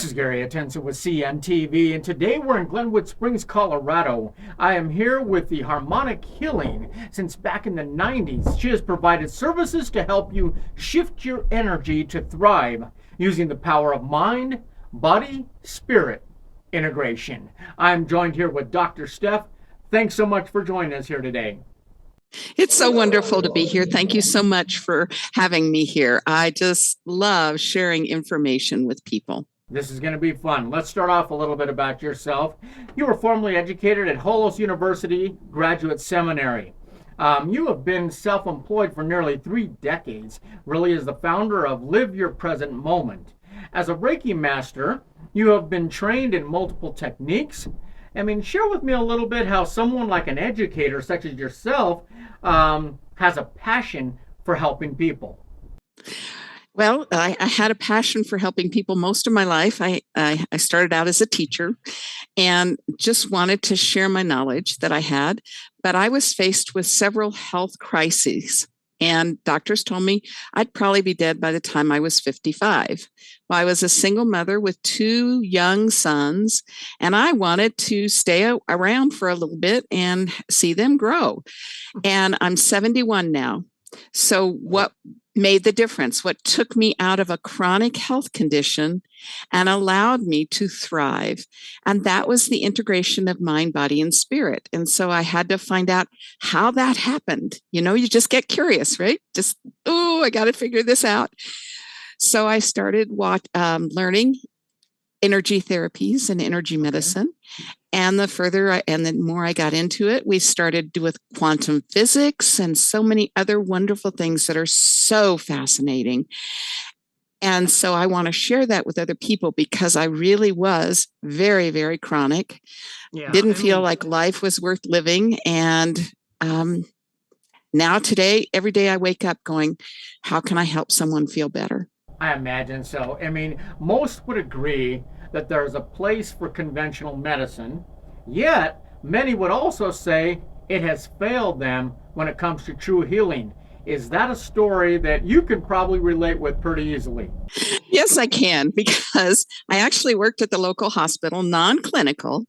This is Gary Atencio with CNTV, and today we're in Glenwood Springs, Colorado. I am here with the Harmonic Healing. Since back in the 90s, she has provided services to help you shift your energy to thrive using the power of mind, body, spirit integration. I'm joined here with Dr. Steph. Thanks so much for joining us here today. It's so wonderful to be here. Thank you so much for having me here. I just love sharing information with people. This is going to be fun. Let's start off a little bit about yourself. You were formerly educated at Holos University Graduate Seminary. You have been self-employed for nearly 3 decades, really as the founder of Live Your Present Moment. As a Reiki master, you have been trained in multiple techniques. Share with me a little bit how someone like an educator such as yourself has a passion for helping people. Well, I had a passion for helping people most of my life. I started out as a teacher and just wanted to share my knowledge that I had, but I was faced with several health crises. And doctors told me I'd probably be dead by the time I was 55. Well, I was a single mother with 2 young sons, and I wanted to stay around for a little bit and see them grow. And I'm 71 now. So what made the difference? What took me out of a chronic health condition and allowed me to thrive? And that was the integration of mind, body, and spirit. And so I had to find out how that happened. You just get curious, right? I got to figure this out. So I started learning energy therapies and energy medicine. And the more I got into it, we started with quantum physics and so many other wonderful things that are so fascinating. And so I want to share that with other people because I really was very, very chronic. Didn't feel like life was worth living. And now today, every day I wake up going, how can I help someone feel better? I imagine so. Most would agree that there's a place for conventional medicine, yet many would also say it has failed them when it comes to true healing. Is that a story that you can probably relate with pretty easily? Yes, I can, because I actually worked at the local hospital, non-clinical.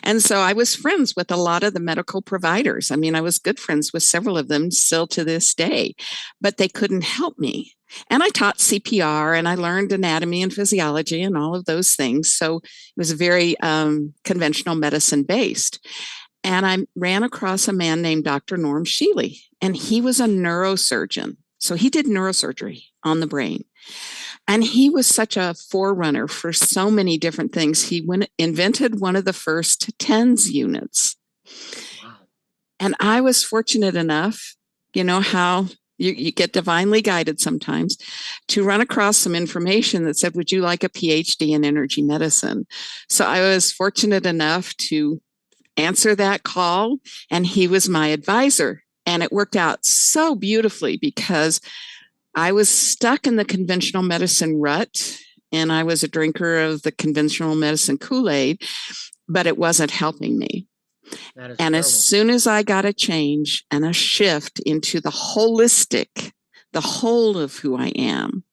And so I was friends with a lot of the medical providers. I was good friends with several of them still to this day, but they couldn't help me. And I taught CPR and I learned anatomy and physiology and all of those things. So it was very conventional medicine based. And I ran across a man named Dr. Norm Sheely, and he was a neurosurgeon. So he did neurosurgery on the brain. And he was such a forerunner for so many different things. He invented one of the first TENS units. Wow. And I was fortunate enough, how you get divinely guided sometimes, to run across some information that said, would you like a PhD in energy medicine? So I was fortunate enough to answer that call, and he was my advisor. And it worked out so beautifully because I was stuck in the conventional medicine rut, and I was a drinker of the conventional medicine Kool-Aid, but it wasn't helping me. And terrible. As soon as I got a change and a shift into the holistic, the whole of who I am,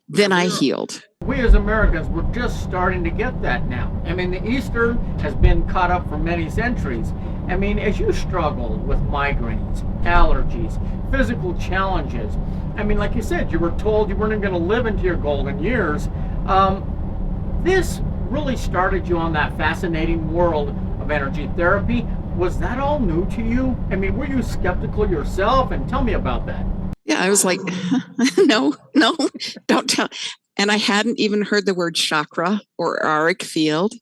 then I healed. We as Americans, we're just starting to get that now. The Eastern has been caught up for many centuries. As you struggled with migraines, allergies, physical challenges, like you said, you were told you weren't going to live into your golden years. This really started you on that fascinating world of energy therapy. Was that all new to you? Were you skeptical yourself? And tell me about that. Yeah, I was like, no, don't tell. And I hadn't even heard the word chakra or auric field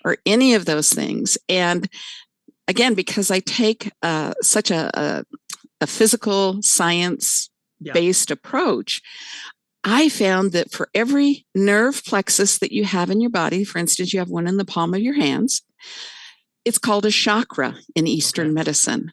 or any of those things. And again, because I take such a physical science-based approach, I found that for every nerve plexus that you have in your body, for instance, you have one in the palm of your hands, it's called a chakra in Eastern medicine.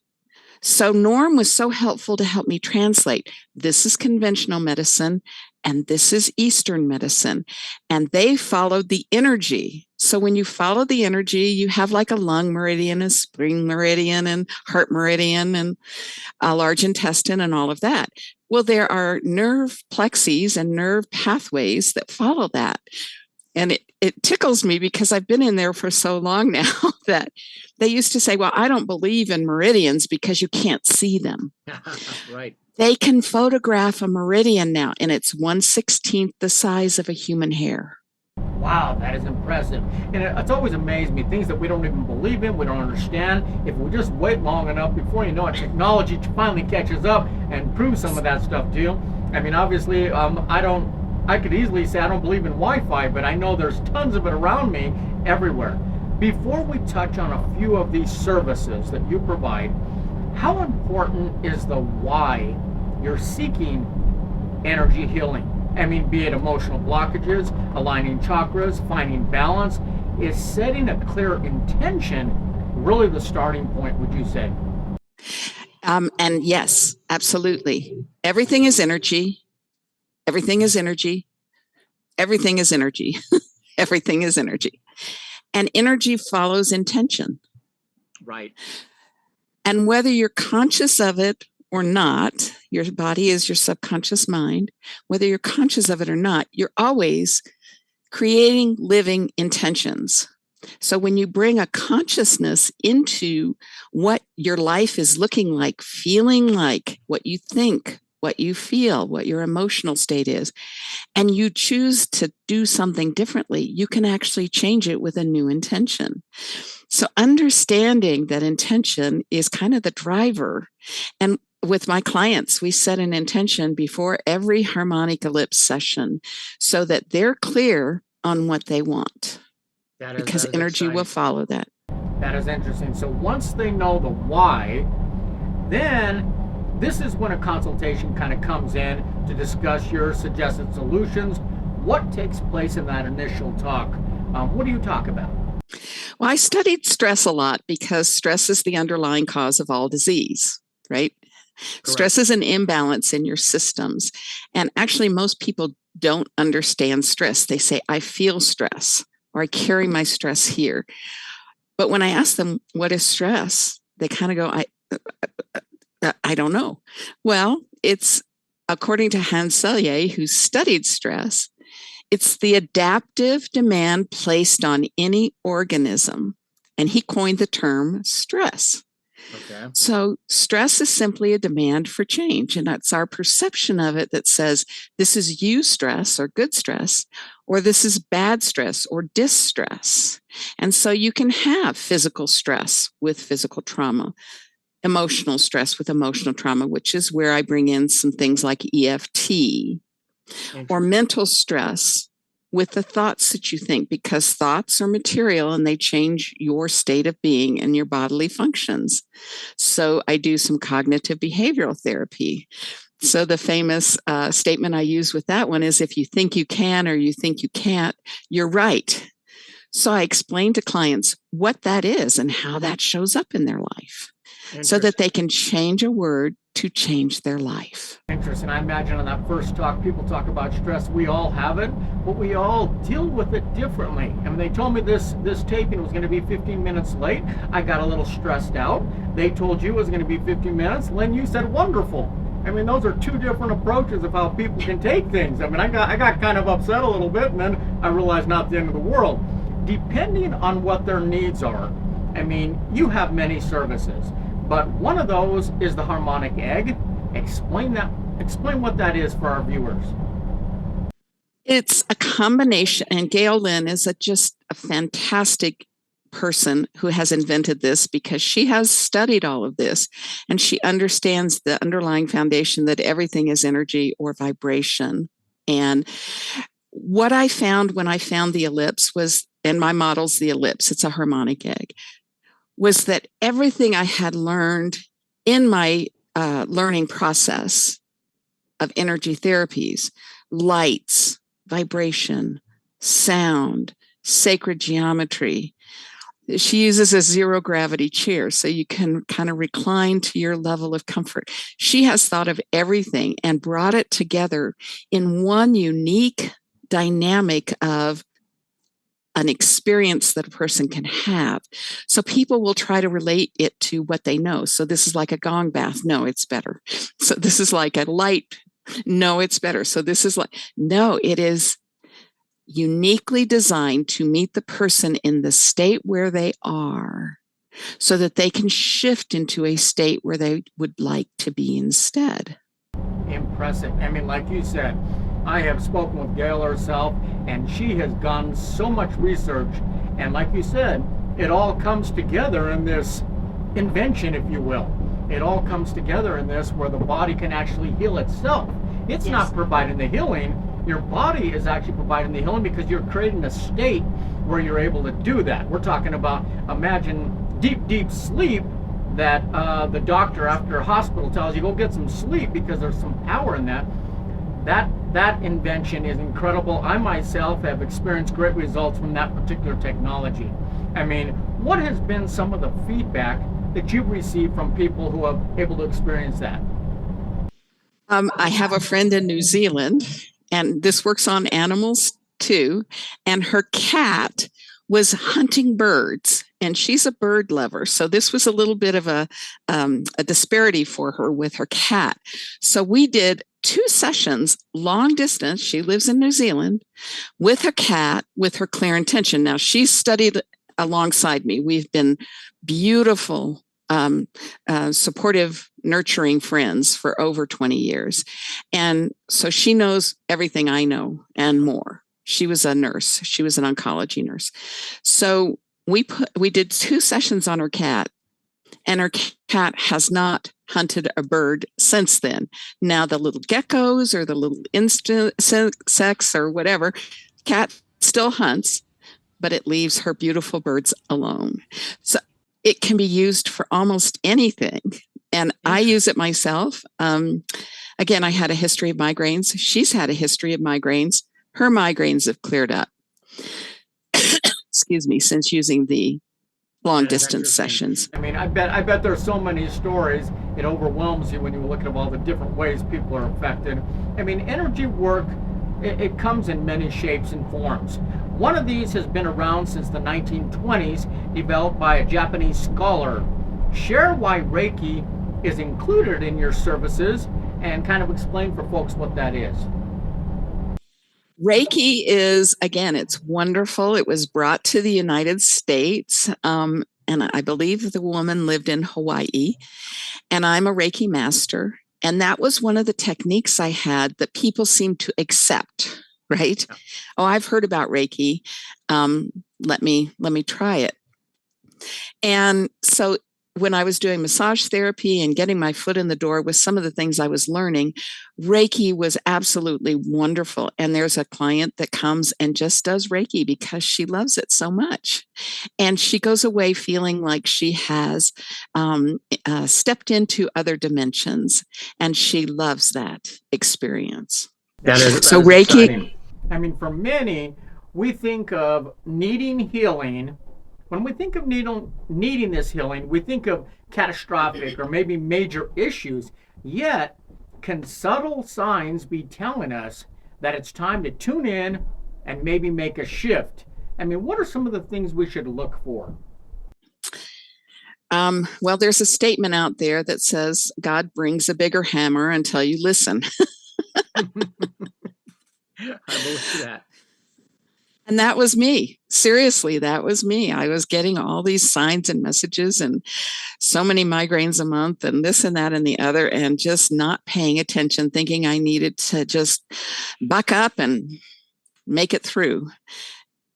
So Norm was so helpful to help me translate. This is conventional medicine, and this is Eastern medicine. And they followed the energy. So when you follow the energy, you have like a lung meridian, a spleen meridian, and heart meridian, and a large intestine, and all of that. Well, there are nerve plexes and nerve pathways that follow that. And it tickles me because I've been in there for so long now that they used to say, well, I don't believe in meridians because you can't see them. Right. They can photograph a meridian now, and it's 1/16 the size of a human hair. Wow, that is impressive. And it's always amazed me, things that we don't even believe in, we don't understand. If we just wait long enough, before you know it, technology finally catches up and proves some of that stuff to you. I mean, obviously, I could easily say I don't believe in Wi-Fi, but I know there's tons of it around me everywhere. Before we touch on a few of these services that you provide, how important is the why you're seeking energy healing? I mean, be it emotional blockages, aligning chakras, finding balance, is setting a clear intention really the starting point, would you say? And yes, absolutely. Everything is energy. Everything is energy. Everything is energy. Everything is energy. And energy follows intention. Right. And whether you're conscious of it or not, your body is your subconscious mind. Whether you're conscious of it or not, you're always creating living intentions. So when you bring a consciousness into what your life is looking like, feeling like, what you think, what you feel, what your emotional state is, and you choose to do something differently, you can actually change it with a new intention. So understanding that intention is kind of the driver. And with my clients, we set an intention before every harmonic ellipse session so that they're clear on what they want. Because energy will follow that. That is interesting. So once they know the why, then this is when a consultation kind of comes in to discuss your suggested solutions. What takes place in that initial talk? What do you talk about? Well, I studied stress a lot because stress is the underlying cause of all disease, right? Correct. Stress is an imbalance in your systems. And actually, most people don't understand stress. They say, I feel stress, or I carry my stress here. But when I ask them, what is stress? They kind of go, I don't know. Well, it's, according to Hans Selye, who studied stress, it's the adaptive demand placed on any organism. And he coined the term stress. Okay. So stress is simply a demand for change. And that's our perception of it that says this is eustress or good stress, or this is bad stress or distress. And so you can have physical stress with physical trauma, emotional stress with emotional trauma, which is where I bring in some things like EFT, or mental stress with the thoughts that you think, because thoughts are material and they change your state of being and your bodily functions. So I do some cognitive behavioral therapy. So the famous statement I use with that one is, if you think you can or you think you can't, you're right. So I explain to clients what that is and how that shows up in their life, so that they can change a word to change their life. Interesting. I imagine on that first talk, people talk about stress. We all have it, but we all deal with it differently. And when they told me this taping was going to be 15 minutes late, I got a little stressed out. They told you it was going to be 15 minutes. Lynn, you said wonderful. I mean, those are two different approaches of how people can take things. I mean, I got kind of upset a little bit, and then I realized not the end of the world. Depending on what their needs are, I mean, you have many services. But one of those is the harmonic egg. Explain what that is for our viewers. It's a combination, and Gail Lynn is just a fantastic person who has invented this, because she has studied all of this and she understands the underlying foundation that everything is energy or vibration. And what I found when I found the ellipse was, and my model's the ellipse, it's a harmonic egg, was that everything I had learned in my learning process of energy therapies, lights, vibration, sound, sacred geometry. She uses a zero gravity chair, so you can kind of recline to your level of comfort. She has thought of everything and brought it together in one unique dynamic of an experience that a person can have. So people will try to relate it to what they know. So this is like a gong bath. No, it's better. So this is like a light. No, it's better. So this is like, no, it is. uniquely designed to meet the person in the state where they are so that they can shift into a state where they would like to be instead. Impressive. I mean, like you said, I have spoken with Gail herself, and she has done so much research. And like you said, it all comes together in this invention, if you will. It all comes together in this where the body can actually heal itself. It's not providing the healing. Your body is actually providing the healing because you're creating a state where you're able to do that. We're talking about, imagine deep sleep that the doctor after a hospital tells you go get some sleep because there's some power in that. That invention is incredible. I myself have experienced great results from that particular technology. I mean, what has been some of the feedback that you've received from people who have able to experience that? I have a friend in New Zealand, and this works on animals too, and her cat was hunting birds, and she's a bird lover. So this was a little bit of a disparity for her with her cat. So we did 2 sessions, long distance. She lives in New Zealand with her cat, with her clear intention. Now she's studied alongside me. We've been beautiful, supportive, nurturing friends for over 20 years. And so she knows everything I know and more. She was a nurse. She was an oncology nurse. So we did 2 sessions on her cat, and her cat has not hunted a bird since then. Now the little geckos or the little insects or whatever, cat still hunts, but it leaves her beautiful birds alone. So it can be used for almost anything. And I use it myself. Again, I had a history of migraines. She's had a history of migraines. Her migraines have cleared up, excuse me, since using the long distance sessions. I mean, I bet there's so many stories. It overwhelms you when you look at all the different ways people are affected. I mean, energy work, it comes in many shapes and forms. One of these has been around since the 1920s, developed by a Japanese scholar. Share why Reiki is included in your services and kind of explain for folks what that is. Reiki is, again, it's wonderful. It was brought to the United States, and I believe the woman lived in Hawaii, and I'm a Reiki master. And that was one of the techniques I had that people seemed to accept, right? Yeah. Oh, I've heard about Reiki. Let me try it. And so when I was doing massage therapy and getting my foot in the door with some of the things I was learning, Reiki was absolutely wonderful. And there's a client that comes and just does Reiki because she loves it so much. And she goes away feeling like she has stepped into other dimensions, and she loves that experience. That is Reiki. Exciting. I mean, for many, we think of needing healing. When we think of needing this healing, we think of catastrophic or maybe major issues. Yet, can subtle signs be telling us that it's time to tune in and maybe make a shift? I mean, what are some of the things we should look for? Well, there's a statement out there that says, God brings a bigger hammer until you listen. I believe that. And that was me. Seriously, that was me. I was getting all these signs and messages and so many migraines a month and this and that and the other, and just not paying attention, thinking I needed to just buck up and make it through.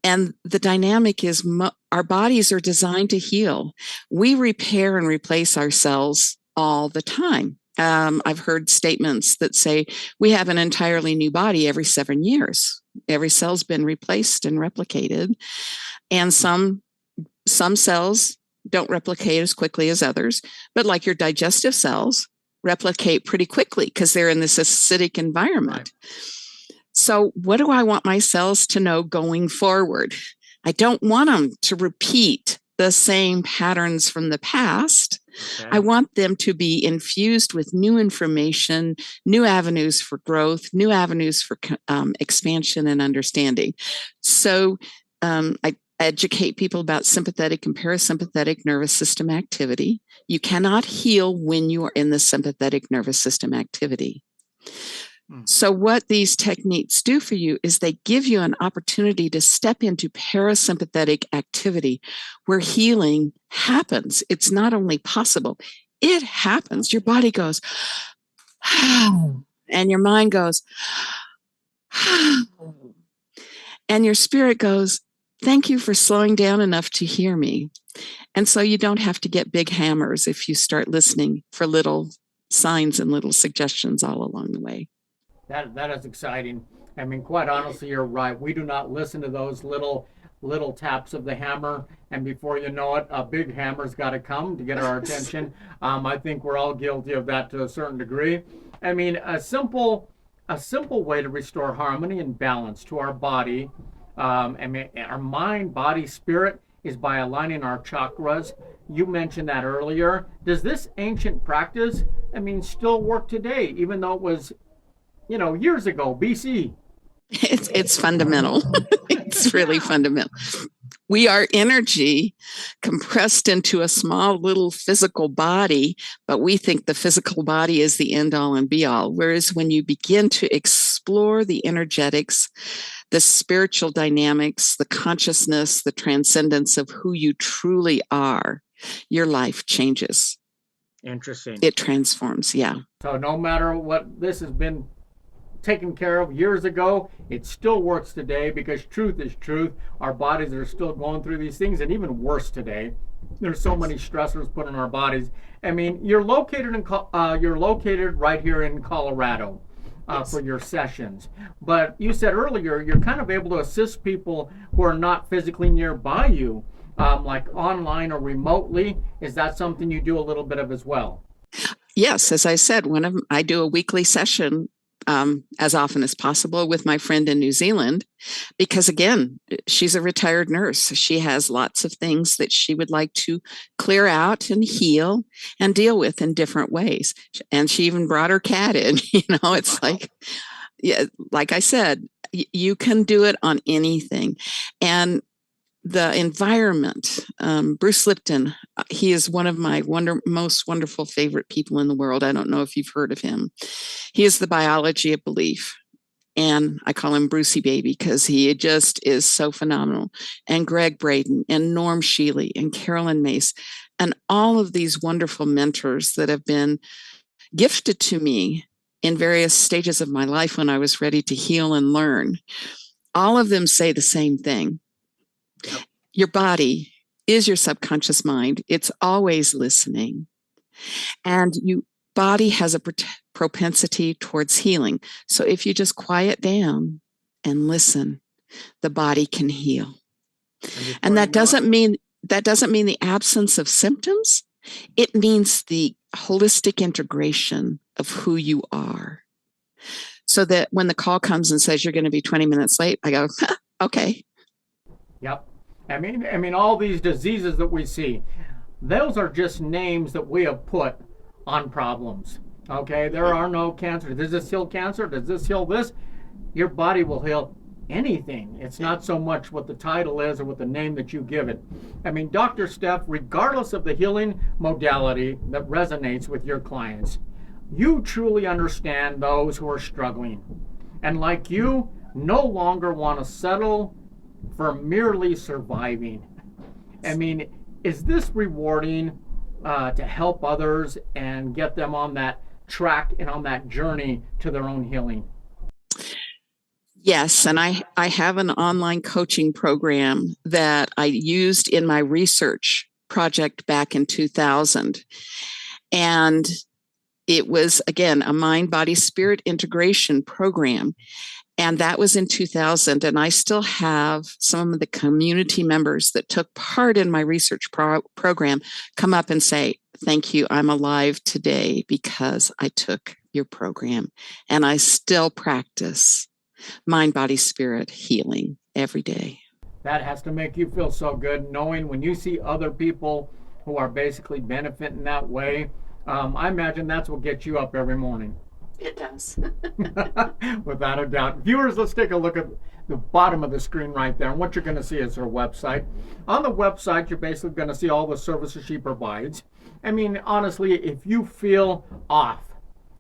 And the dynamic is our bodies are designed to heal. We repair and replace ourselves all the time. I've heard statements that say we have an entirely new body every 7 years. Every cell's been replaced and replicated. And some cells don't replicate as quickly as others, but like your digestive cells replicate pretty quickly because they're in this acidic environment. Right. So what do I want my cells to know going forward? I don't want them to repeat the same patterns from the past. Okay. I want them to be infused with new information, new avenues for growth, new avenues for expansion and understanding. So I educate people about sympathetic and parasympathetic nervous system activity. You cannot heal when you are in the sympathetic nervous system activity. So what these techniques do for you is they give you an opportunity to step into parasympathetic activity where healing happens. It's not only possible, it happens. Your body goes, and your mind goes, and your spirit goes, thank you for slowing down enough to hear me. And so you don't have to get big hammers if you start listening for little signs and little suggestions all along the way. That is exciting. I mean, quite honestly, you're right. We do not listen to those little taps of the hammer, and before you know it, a big hammer's got to come to get our attention. I think we're all guilty of that to a certain degree. I mean, a simple way to restore harmony and balance to our body, I mean, our mind, body, spirit, is by aligning our chakras. You mentioned that earlier. Does this ancient practice, I mean, still work today, even though it was, years ago, BC? It's fundamental. It's really fundamental. We are energy compressed into a small little physical body, but we think the physical body is the end all and be all. Whereas when you begin to explore the energetics, the spiritual dynamics, the consciousness, the transcendence of who you truly are, your life changes. Interesting. It transforms, yeah. So no matter what this has been taken care of years ago, it still works today because truth is truth. Our bodies are still going through these things, and even worse today. There's so many stressors put on our bodies. I mean, you're located right here in Colorado for your sessions. But you said earlier you're kind of able to assist people who are not physically nearby you, like online or remotely. Is that something you do a little bit of as well? Yes, as I said, I do a weekly session as often as possible with my friend in New Zealand, because again, she's a retired nurse. She has lots of things that she would like to clear out and heal and deal with in different ways. And she even brought her cat in. It's like, yeah, like I said, you can do it on anything. And the environment, Bruce Lipton, he is one of my most wonderful favorite people in the world. I don't know if you've heard of him. He is the biology of belief. And I call him Brucey Baby because he just is so phenomenal. And Greg Braden and Norm Shealy and Carolyn Mace and all of these wonderful mentors that have been gifted to me in various stages of my life when I was ready to heal and learn. All of them say the same thing. Your body is your subconscious mind. It's always listening. And your body has a propensity towards healing. So if you just quiet down and listen, the body can heal. And that doesn't mean the absence of symptoms. It means the holistic integration of who you are. So that when the call comes and says you're going to be 20 minutes late, I go, okay. Yep. I mean, all these diseases that we see, those are just names that we have put on problems. Okay, there are no cancers. Does this heal cancer? Does this heal this? Your body will heal anything. It's not so much what the title is or what the name that you give it. I mean, Dr. Steph, regardless of the healing modality that resonates with your clients, you truly understand those who are struggling. And like you, no longer want to settle for merely surviving. I mean, is this rewarding to help others and get them on that track and on that journey to their own healing? Yes, and I have an online coaching program that I used in my research project back in 2000. And it was, again, a mind-body-spirit integration program. And that was in 2000. And I still have some of the community members that took part in my research program come up and say, thank you, I'm alive today because I took your program. And I still practice mind, body, spirit healing every day. That has to make you feel so good, knowing when you see other people who are basically benefiting that way. I imagine that's what gets you up every morning. It does. Without a doubt. Viewers, let's take a look at the bottom of the screen right there. And what you're going to see is her website. On the website, you're basically going to see all the services she provides. I mean, honestly, if you feel off,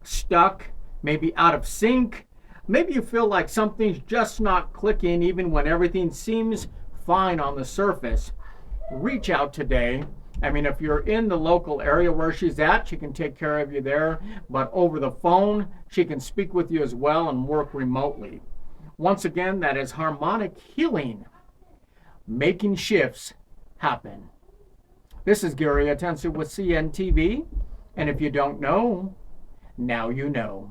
stuck, maybe out of sync. Maybe you feel like something's just not clicking even when everything seems fine on the surface. Reach out today. I mean, if you're in the local area where she's at, she can take care of you there. But over the phone, she can speak with you as well and work remotely. Once again, that is Harmonic Healing, making shifts happen. This is Gary Atencio with CNTV. And if you don't know, now you know.